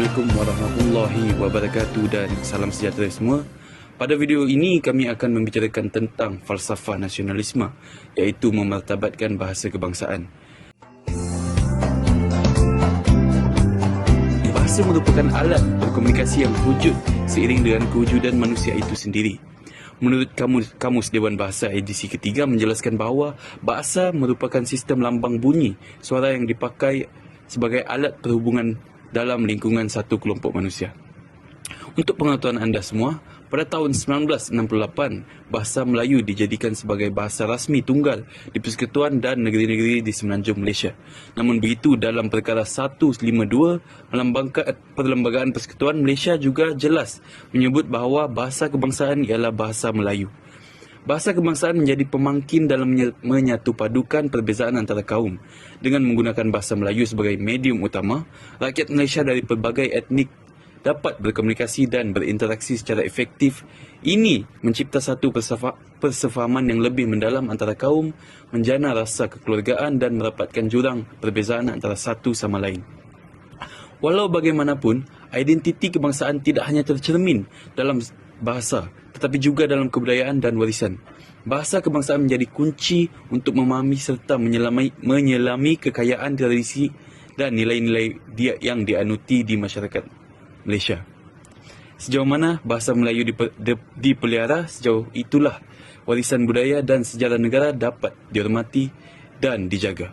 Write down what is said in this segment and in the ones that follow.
Assalamualaikum warahmatullahi wabarakatuh dan salam sejahtera semua. Pada video ini kami akan membicarakan tentang falsafah nasionalisme, iaitu memartabatkan bahasa kebangsaan. Bahasa merupakan alat berkomunikasi yang wujud seiring dengan kewujudan manusia itu sendiri. Menurut Kamus Dewan Bahasa edisi ketiga menjelaskan bahawa bahasa merupakan sistem lambang bunyi suara yang dipakai sebagai alat perhubungan dalam lingkungan satu kelompok manusia. Untuk pengetahuan anda semua, pada tahun 1968, bahasa Melayu dijadikan sebagai bahasa rasmi tunggal di Persekutuan dan negeri-negeri di Semenanjung Malaysia. Namun begitu, dalam Perkara 152, Perlembagaan Persekutuan Malaysia juga jelas menyebut bahawa bahasa kebangsaan ialah bahasa Melayu. Bahasa kebangsaan menjadi pemangkin dalam menyatupadukan perbezaan antara kaum. Dengan menggunakan bahasa Melayu sebagai medium utama, rakyat Malaysia dari pelbagai etnik dapat berkomunikasi dan berinteraksi secara efektif. Ini mencipta satu persefahaman yang lebih mendalam antara kaum, menjana rasa kekeluargaan dan merapatkan jurang perbezaan antara satu sama lain. Walau bagaimanapun, identiti kebangsaan tidak hanya tercermin dalam bahasa, tetapi juga dalam kebudayaan dan warisan. Bahasa kebangsaan menjadi kunci untuk memahami serta menyelami kekayaan tradisi dan nilai-nilai yang dianuti di masyarakat Malaysia. Sejauh mana bahasa Melayu dipelihara, sejauh itulah warisan budaya dan sejarah negara dapat dihormati dan dijaga.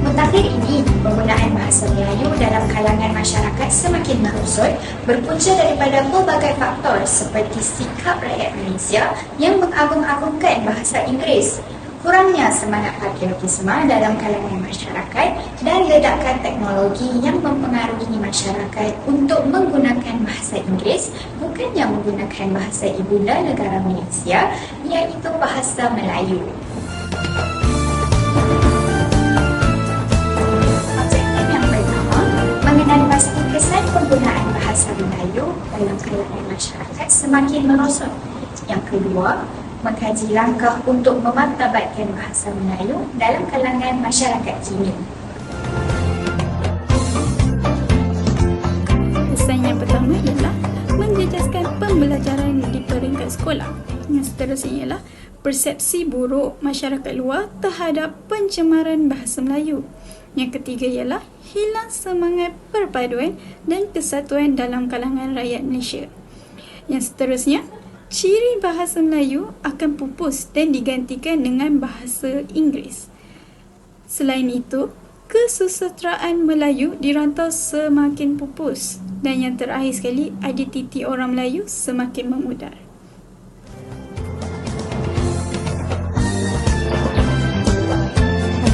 Mutakhir ini, penggunaan bahasa Melayu dalam kalangan masyarakat semakin merosot berpunca daripada pelbagai faktor seperti sikap rakyat Malaysia yang mengagung-agungkan bahasa Inggeris, kurangnya semangat patriotisme dalam kalangan masyarakat dan ledakan teknologi yang mempengaruhi masyarakat untuk menggunakan bahasa Inggeris bukannya menggunakan bahasa ibunda negara Malaysia, iaitu bahasa Melayu. Mengenai pasti kesan penggunaan bahasa Melayu dalam kalangan masyarakat semakin merosot. Yang kedua, mengkaji langkah untuk memartabatkan bahasa Melayu dalam kalangan masyarakat kini. Kesan yang pertama ialah menjejaskan pembelajaran di peringkat sekolah. Yang seterusnya ialah persepsi buruk masyarakat luar terhadap pencemaran bahasa Melayu. Yang ketiga ialah hilang semangat perpaduan dan kesatuan dalam kalangan rakyat Malaysia. Yang seterusnya, ciri bahasa Melayu akan pupus dan digantikan dengan bahasa Inggeris. Selain itu, kesusasteraan Melayu di rantau semakin pupus. Dan yang terakhir sekali, identiti orang Melayu semakin memudar.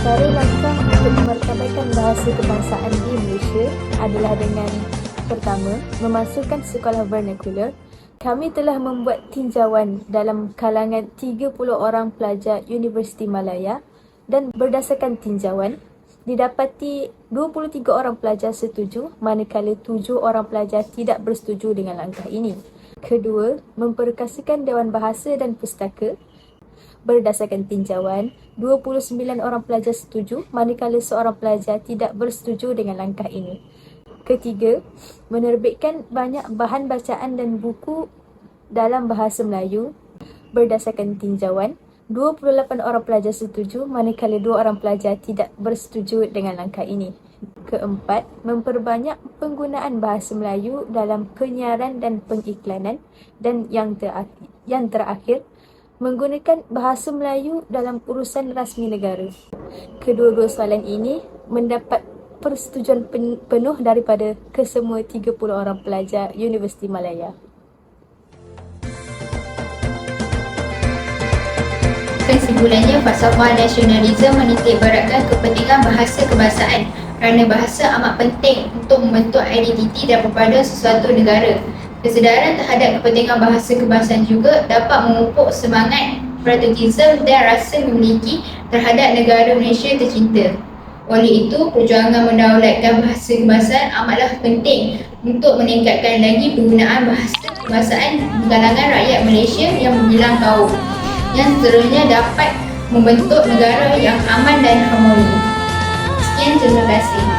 Antara langkah untuk memartabatkan bahasa kebangsaan di Malaysia adalah dengan pertama, memasukkan sekolah vernacular. Kami telah membuat tinjauan dalam kalangan 30 orang pelajar Universiti Malaya dan berdasarkan tinjauan, didapati 23 orang pelajar setuju manakala 7 orang pelajar tidak bersetuju dengan langkah ini. Kedua, memperkasakan Dewan Bahasa dan Pustaka. Berdasarkan tinjauan, 29 orang pelajar setuju manakala seorang pelajar tidak bersetuju dengan langkah ini. Ketiga, menerbitkan banyak bahan bacaan dan buku dalam bahasa Melayu. Berdasarkan tinjauan, 28 orang pelajar setuju manakala 2 orang pelajar tidak bersetuju dengan langkah ini. Keempat, memperbanyak penggunaan bahasa Melayu dalam penyiaran dan pengiklanan. Dan yang terakhir, menggunakan bahasa Melayu dalam urusan rasmi negara. Kedua-dua soalan ini mendapat persetujuan penuh daripada kesemua 30 orang pelajar Universiti Malaya. Kesimpulannya, falsafah nasionalisme menitik beratkan kepentingan bahasa kebangsaan kerana bahasa amat penting untuk membentuk identiti dan perpaduan sesuatu negara. Kesedaran terhadap kepentingan bahasa kebangsaan juga dapat memupuk semangat patriotisme dan rasa memiliki terhadap negara Malaysia tercinta. Oleh itu, perjuangan mendaulatkan bahasa kebangsaan amatlah penting untuk meningkatkan lagi penggunaan bahasa kebangsaan di kalangan rakyat Malaysia yang berbilang kaum, yang seterusnya dapat membentuk negara yang aman dan harmoni. Sekian terima kasih.